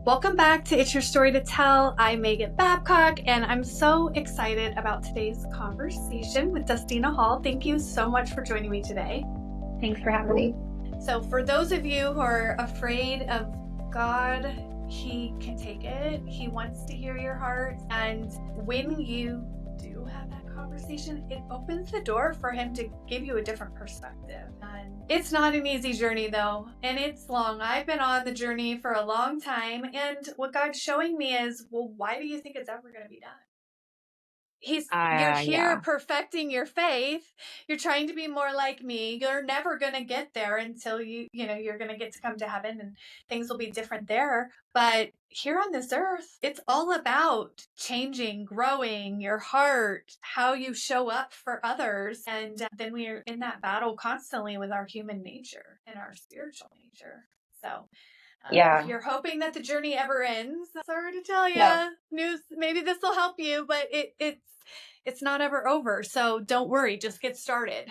Welcome back to It's Your Story to Tell. I'm Megan Babcock, and I'm so excited about today's conversation with Dustina Hall. Thank you so much for joining me today. Thanks for having me. So, for those of you who are afraid of God, He can take it. He wants to hear your heart. And when you do have that conversation, it opens the door for Him to give you a different perspective. And it's not an easy journey though, and it's long. I've been on the journey for a long time, and what God's showing me is, well, why do you think it's ever going to be done? You're here perfecting your faith. You're trying to be more like me. You're never going to get there until you're going to get to come to heaven and things will be different there. But here on this earth, it's all about changing, growing your heart, how you show up for others. And then we're in that battle constantly with our human nature and our spiritual nature. So if you're hoping that the journey ever ends, sorry to tell you, news, maybe this will help you, but it's not ever over. So don't worry, just get started.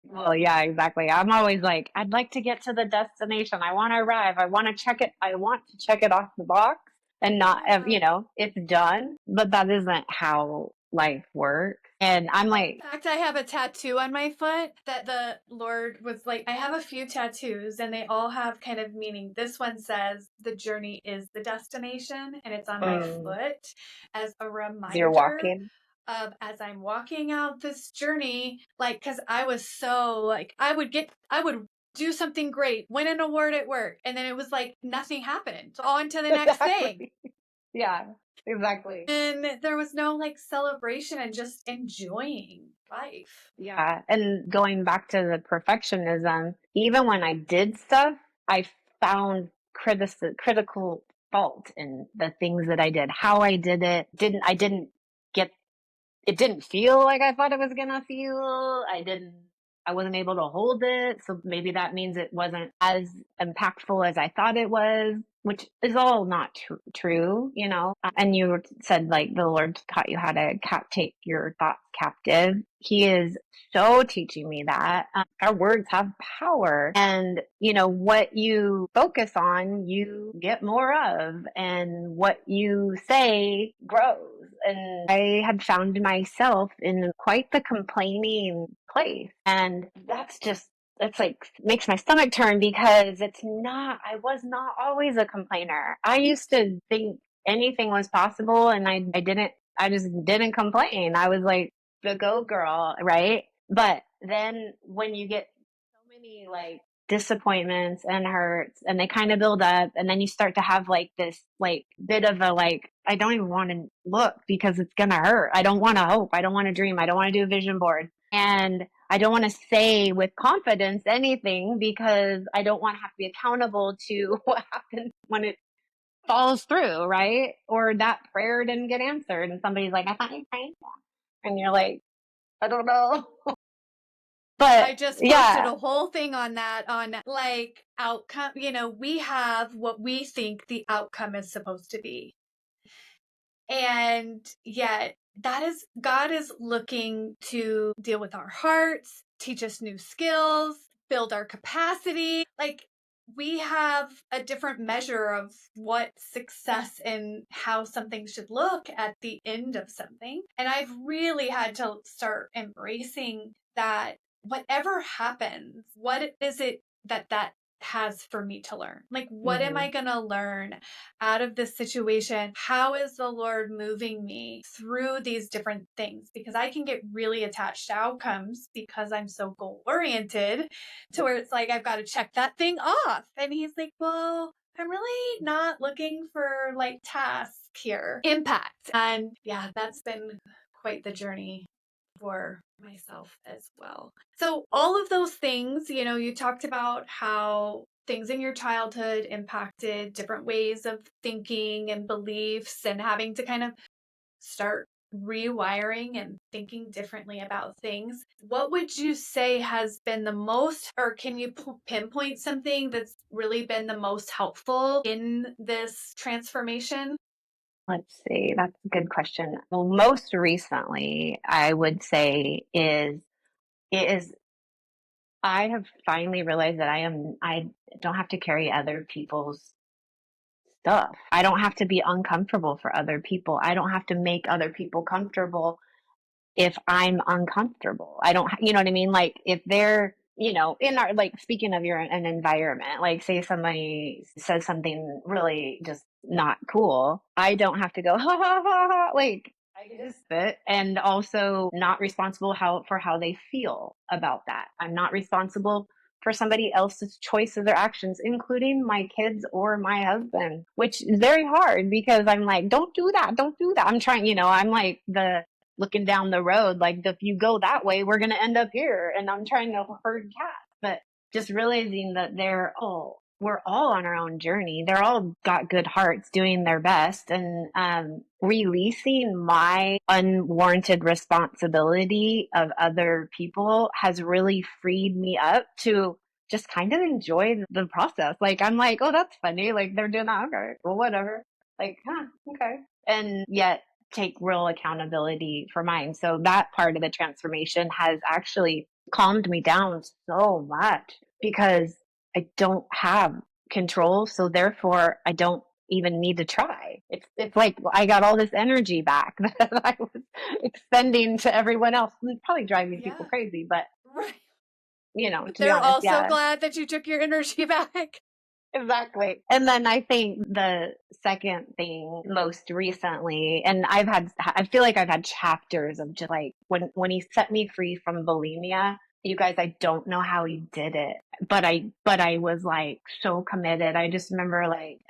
Well, yeah, exactly. I'm always like, I'd like to get to the destination. I want to arrive. I want to check it. I want to check it off the box and not, it's done. But that isn't how life works. And I'm like, in fact, I have a tattoo on my foot that the Lord was like, I have a few tattoos and they all have kind of meaning. This one says the journey is the destination, and it's on my foot as a reminder. You're walking. As I'm walking out this journey, like, cause I was so like, I would do something great, win an award at work, and then it was like nothing happened. On to the next thing. Yeah, exactly. And there was no like celebration and just enjoying life. Yeah. And going back to the perfectionism, even when I did stuff, I found critical fault in the things that I did, how I did it. It didn't feel like I thought it was gonna feel. I wasn't able to hold it. So maybe that means it wasn't as impactful as I thought it was, which is all not true, And you said like the Lord taught you how to take your thoughts captive. He is so teaching me that our words have power, and what you focus on, you get more of, and what you say grows. And I had found myself in quite the complaining place, and that's like makes my stomach turn, because I was not always a complainer. I used to think anything was possible, and I just didn't complain. I was like the go girl, right? But then when you get so many like disappointments and hurts, and they kind of build up, and then you start to have like this like bit of a like, I don't even want to look because it's gonna hurt. I don't want to hope. I don't want to dream. I don't want to do a vision board. And I don't want to say with confidence anything, because I don't want to have to be accountable to what happens when it falls through, right? Or that prayer didn't get answered and somebody's like, I thought you prayed that. And you're like, I don't know. But I just posted a whole thing on that, on like outcome. We have what we think the outcome is supposed to be. And yet God is looking to deal with our hearts, teach us new skills, build our capacity. Like, we have a different measure of what success and how something should look at the end of something. And I've really had to start embracing that whatever happens, what is it that has for me to learn? Like, what am I going to learn out of this situation? How is the Lord moving me through these different things? Because I can get really attached to outcomes because I'm so goal oriented, to where it's like, I've got to check that thing off. And He's like, well, I'm really not looking for like task here, impact. And yeah, that's been quite the journey for myself as well. So all of those things, you talked about how things in your childhood impacted different ways of thinking and beliefs, and having to kind of start rewiring and thinking differently about things. What would you say has been the most, or can you pinpoint something that's really been the most helpful in this transformation? Let's see. That's a good question. Well, most recently, I would say I have finally realized that I don't have to carry other people's stuff. I don't have to be uncomfortable for other people. I don't have to make other people comfortable if I'm uncomfortable. I don't, you know what I mean? Like if they're, in our, like speaking of your an environment, like say somebody says something really just not cool, I don't have to go, ha ha ha ha. Like I can just sit and also not responsible for how they feel about that. I'm not responsible for somebody else's choices or actions, including my kids or my husband, which is very hard because I'm like, don't do that. Don't do that. I'm trying, I'm like the looking down the road, like if you go that way, we're going to end up here. And I'm trying to herd cats, but just realizing that we're all on our own journey. They're all got good hearts doing their best, and releasing my unwarranted responsibility of other people has really freed me up to just kind of enjoy the process. Like I'm like, oh, that's funny. Like they're doing that. Okay, well, whatever. Like, huh, okay. And yet take real accountability for mine. So that part of the transformation has actually calmed me down so much because I don't have control. So therefore I don't even need to try. It's like I got all this energy back that I was expending to everyone else. It's probably driving people Yeah. crazy, but Right. to be They're honest, also yeah. glad that you took your energy back. Exactly. And then I think the second thing most recently, and I feel like I've had chapters of just like when he set me free from bulimia, you guys, I don't know how he did it, but I was like so committed. I just remember like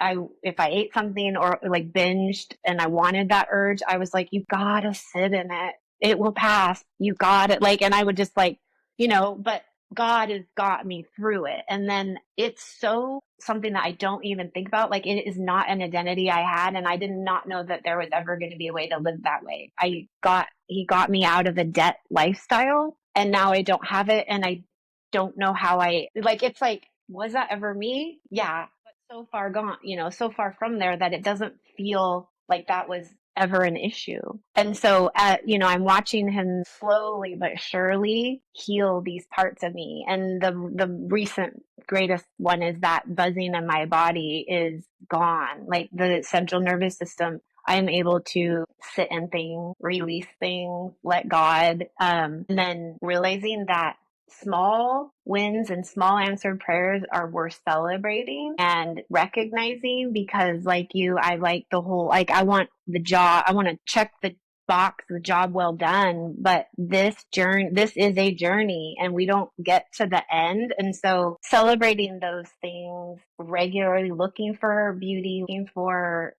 if I ate something or like binged and I wanted that urge, I was like, you gotta sit in it. It will pass. You got it. Like, and I would just like, but God has got me through it. And then it's so something that I don't even think about. Like it is not an identity I had. And I did not know that there was ever going to be a way to live that way. He got me out of a debt lifestyle and now I don't have it. And I don't know how it's like, was that ever me? Yeah. But so far gone, so far from there that it doesn't feel like that was ever an issue. And so, I'm watching him slowly but surely heal these parts of me. And the recent greatest one is that buzzing in my body is gone. Like the central nervous system, I'm able to sit in things, release things, let God, and then realizing that small wins and small answered prayers are worth celebrating and recognizing because I like the whole, like I want the job, I want to check the box, the job well done, but this is a journey and we don't get to the end. And so celebrating those things regularly, looking for beauty, looking for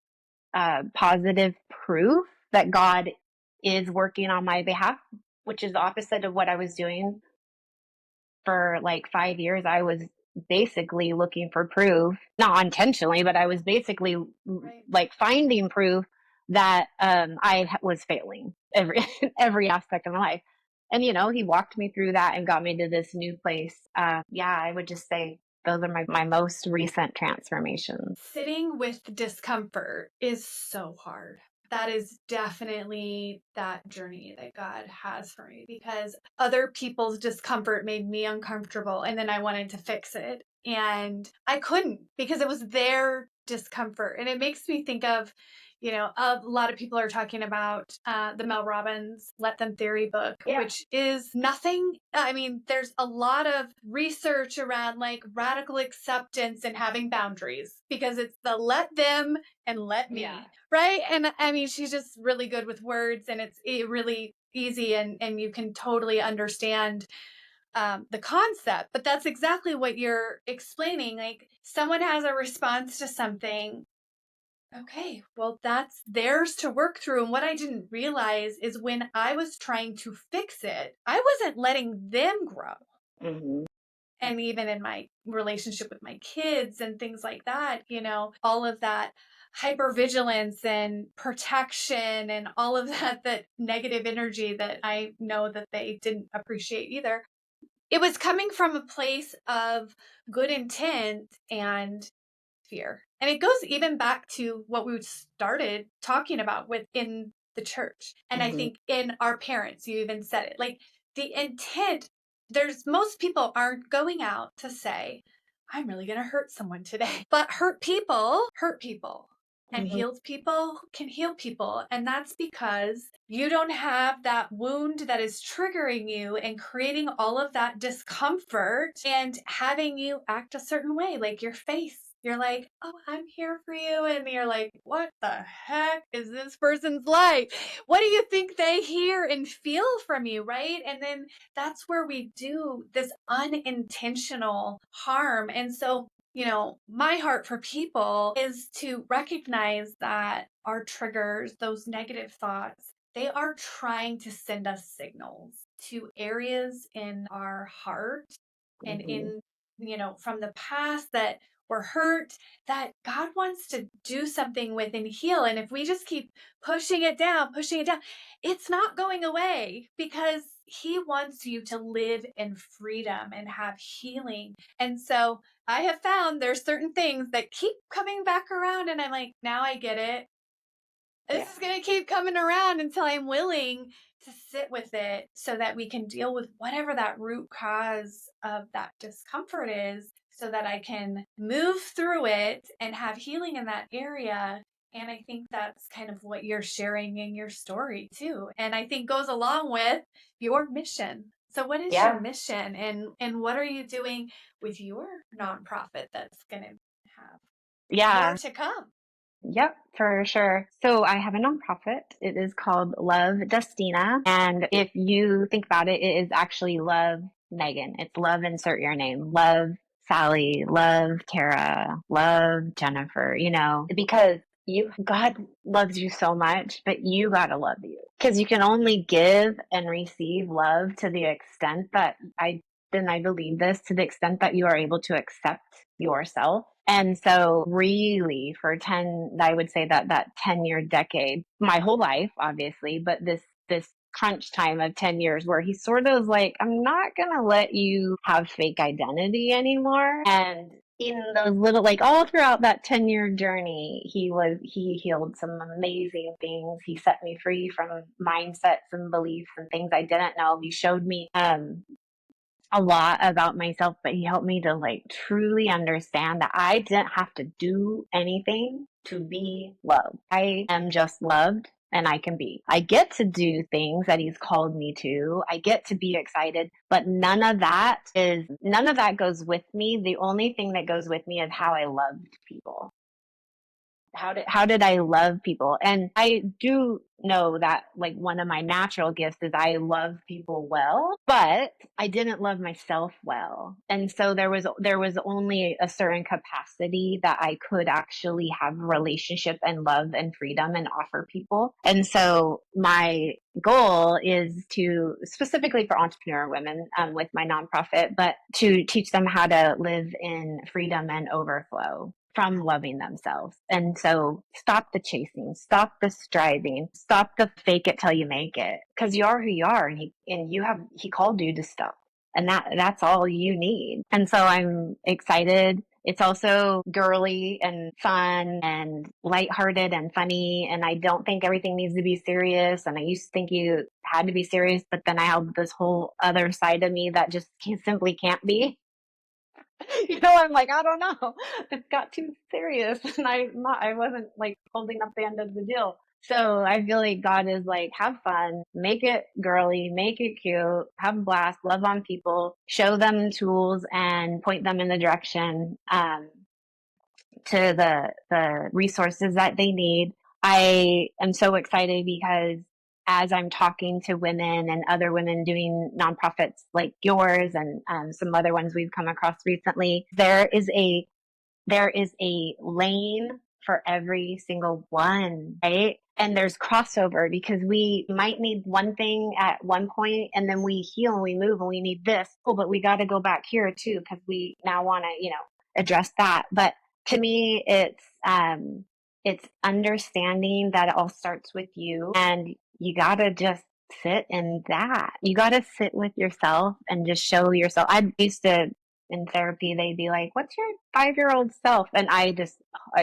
positive proof that God is working on my behalf, which is the opposite of what I was doing for like 5 years. I was basically looking for proof, not intentionally, but I was basically Right. like finding proof that I was failing every every aspect of my life. And he walked me through that and got me to this new place. Yeah, I would just say those are my most recent transformations. Sitting with discomfort is so hard. That is definitely that journey that God has for me because other people's discomfort made me uncomfortable and then I wanted to fix it. And I couldn't because it was their discomfort. And it makes me think of, a lot of people are talking about the Mel Robbins Let Them Theory book, Yeah. which is nothing. I mean, there's a lot of research around like radical acceptance and having boundaries because it's the let them and let me, Yeah. right? And I mean, she's just really good with words and it's really easy and you can totally understand the concept. But that's exactly what you're explaining. Like someone has a response to something. Okay, well, that's theirs to work through. And what I didn't realize is when I was trying to fix it, I wasn't letting them grow. Mm-hmm. And even in my relationship with my kids and things like that, all of that hypervigilance and protection and all of that negative energy that I know that they didn't appreciate either. It was coming from a place of good intent and fear. And it goes even back to what we started talking about within the church. And I Mm-hmm. think in our parents, you even said it like the intent, most people aren't going out to say, I'm really going to hurt someone today. But hurt people. And Mm-hmm. healed people can heal people. And that's because you don't have that wound that is triggering you and creating all of that discomfort and having you act a certain way, like your face. You're like, oh, I'm here for you. And you're like, what the heck is this person's like? What do you think they hear and feel from you, right? And then that's where we do this unintentional harm. And so, my heart for people is to recognize that our triggers, those negative thoughts, they are trying to send us signals to areas in our heart and Mm-hmm. from the past that were hurt that God wants to do something with and heal. And if we just keep pushing it down, it's not going away because He wants you to live in freedom and have healing. And so I have found there's certain things that keep coming back around, and I'm like, now I get it. This Yeah. is going to keep coming around until I'm willing to sit with it so that we can deal with whatever that root cause of that discomfort is so that I can move through it and have healing in that area. And I think that's kind of what you're sharing in your story too. And I think goes along with your mission. So what is your Yeah. mission and what are you doing with your nonprofit that's going to have more Yeah. to come? Yep, for sure. So I have a nonprofit. It is called Love Dustina. And if you think about it, it is actually Love Megan. It's love, insert your name. Love Sally, love Tara, love Jennifer, because God loves you so much, but you gotta love you. Because you can only give and receive love to the extent that I believe this, to the extent that you are able to accept yourself. And so really for 10, I would say that 10-year decade, my whole life, obviously, but this crunch time of 10 years where he sort of was like, I'm not going to let you have fake identity anymore. And in those little, like all throughout that 10-year journey, he healed some amazing things. He set me free from mindsets and beliefs and things I didn't know. He showed me, a lot about myself, but he helped me to like truly understand that I didn't have to do anything to be loved. I am just loved and I can be. I get to do things that he's called me to. I get to be excited, but none of that goes with me. The only thing that goes with me is how I loved people. How did I love people? And I do know that like one of my natural gifts is I love people well, but I didn't love myself well. And so there was only a certain capacity that I could actually have relationship and love and freedom and offer people. And so my goal is to specifically for entrepreneur women with my nonprofit, but to teach them how to live in freedom and overflow from loving themselves. And so stop the chasing, stop the striving, stop the fake it till you make it. Because you are who you are, and he called you to stuff. And that's all you need. And so I'm excited. It's also girly and fun and lighthearted and funny. And I don't think everything needs to be serious. And I used to think you had to be serious, but then I have this whole other side of me that just simply can't be. I'm like, I don't know. It got too serious and I wasn't like holding up the end of the deal. So I feel like God is like, have fun, make it girly, make it cute, have a blast, love on people, show them tools and point them in the direction, to the resources that they need. I am so excited because as I'm talking to women and other women doing nonprofits like yours and some other ones we've come across recently, there is a lane for every single one, right? And there's crossover because we might need one thing at one point and then we heal and we move and we need this. Oh, but we got to go back here too because we now want to, address that. But to me, it's understanding that it all starts with you and you got to just sit in that. You got to sit with yourself and just show yourself. I used to in therapy, they'd be like, what's your 5-year-old self? And I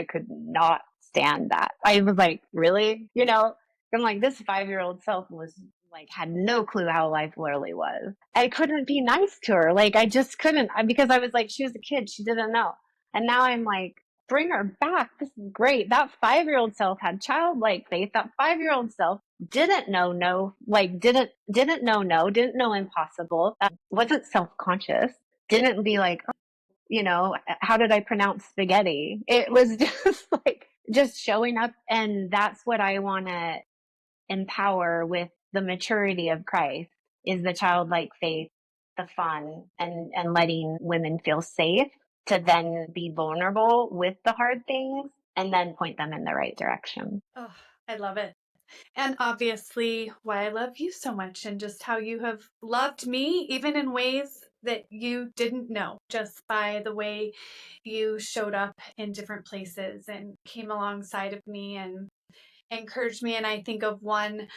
could not stand that. I was like, really? I'm like, this 5-year-old self was like had no clue how life literally was. I couldn't be nice to her. Like I just couldn't because I was like, she was a kid. She didn't know. And now I'm like, bring her back. This is great. That 5-year-old self had childlike faith. That 5-year-old self didn't know no, like didn't know no, didn't know impossible. Wasn't self-conscious. Didn't be like, oh, you know, how did I pronounce spaghetti? It was just like just showing up, and that's what I want to empower with the maturity of Christ is the childlike faith, the fun, and letting women feel safe to then be vulnerable with the hard things and then point them in the right direction. Oh, I love it. And obviously, why I love you so much and just how you have loved me, even in ways that you didn't know, just by the way you showed up in different places and came alongside of me and encouraged me. And I think of one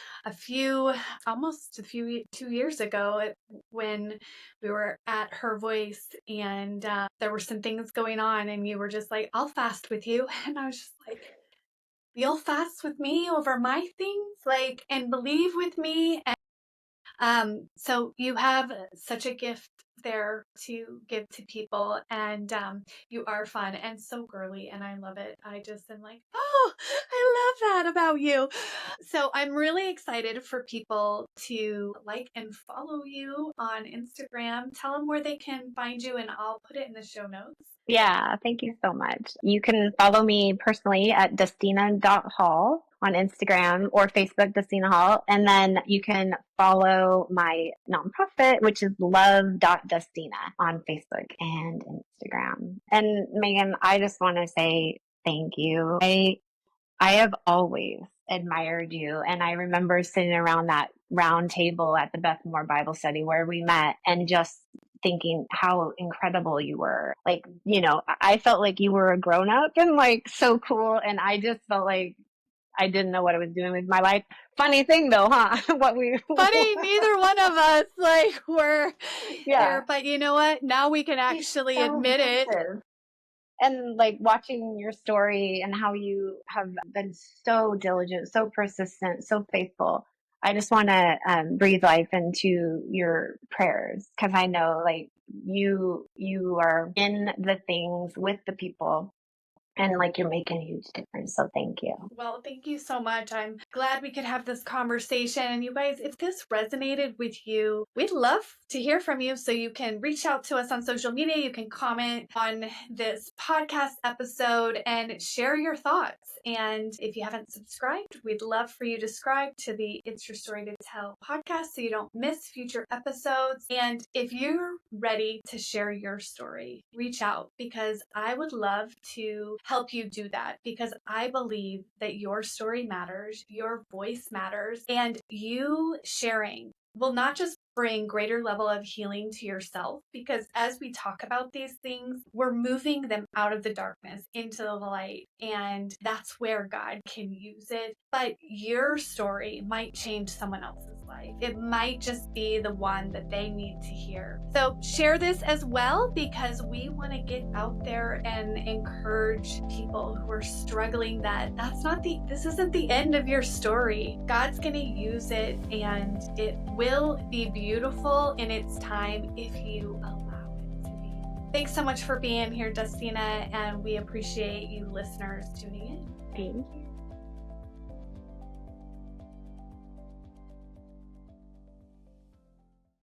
almost a few 2 years ago when we were at Her Voice, and there were some things going on, and you were just like, I'll fast with you. And I was just like, you'll fast with me over my things, like, and believe with me. And so you have such a gift there to give to people, and you are fun and so girly, and I love it. I just am like, oh, I love that about you. So I'm really excited for people to like and follow you on Instagram. Tell them where they can find you, and I'll put it in the show notes. Yeah, thank you so much. You can follow me personally at Dustina.Hall on Instagram or Facebook, Dustina Hall. And then you can follow my nonprofit, which is love.dustina on Facebook and Instagram. And Megan, I just want to say thank you. I have always admired you. And I remember sitting around that round table at the Beth Moore Bible study where we met and just thinking how incredible you were. Like, you know, I felt like you were a grown up and like so cool. And I just felt like I didn't know what I was doing with my life. Funny thing though, huh? Funny, neither one of us like were Yeah. there, but you know what? Now we can actually So admit it. impressive. And like watching your story and how you have been so diligent, so persistent, so faithful. I just want to breathe life into your prayers because I know like you are in the things with the people and like you're making a huge difference. So thank you. Well, thank you so much. I'm glad we could have this conversation. And you guys, if this resonated with you, we'd love to hear from you. So you can reach out to us on social media. You can comment on this podcast episode and share your thoughts. And if you haven't subscribed, we'd love for you to subscribe to the It's Your Story to Tell podcast so you don't miss future episodes. And if you're ready to share your story, reach out because I would love to help you do that because I believe that your story matters, your voice matters, and you sharing will not just bring greater level of healing to yourself because as we talk about these things, we're moving them out of the darkness into the light, and that's where God can use it. But your story might change someone else's life. It might just be the one that they need to hear. So share this as well because we want to get out there and encourage people who are struggling that this isn't the end of your story. God's going to use it and it will be beautiful in its time if you allow it to be. Thanks so much for being here, Dustina, and we appreciate you listeners tuning in. Thank you.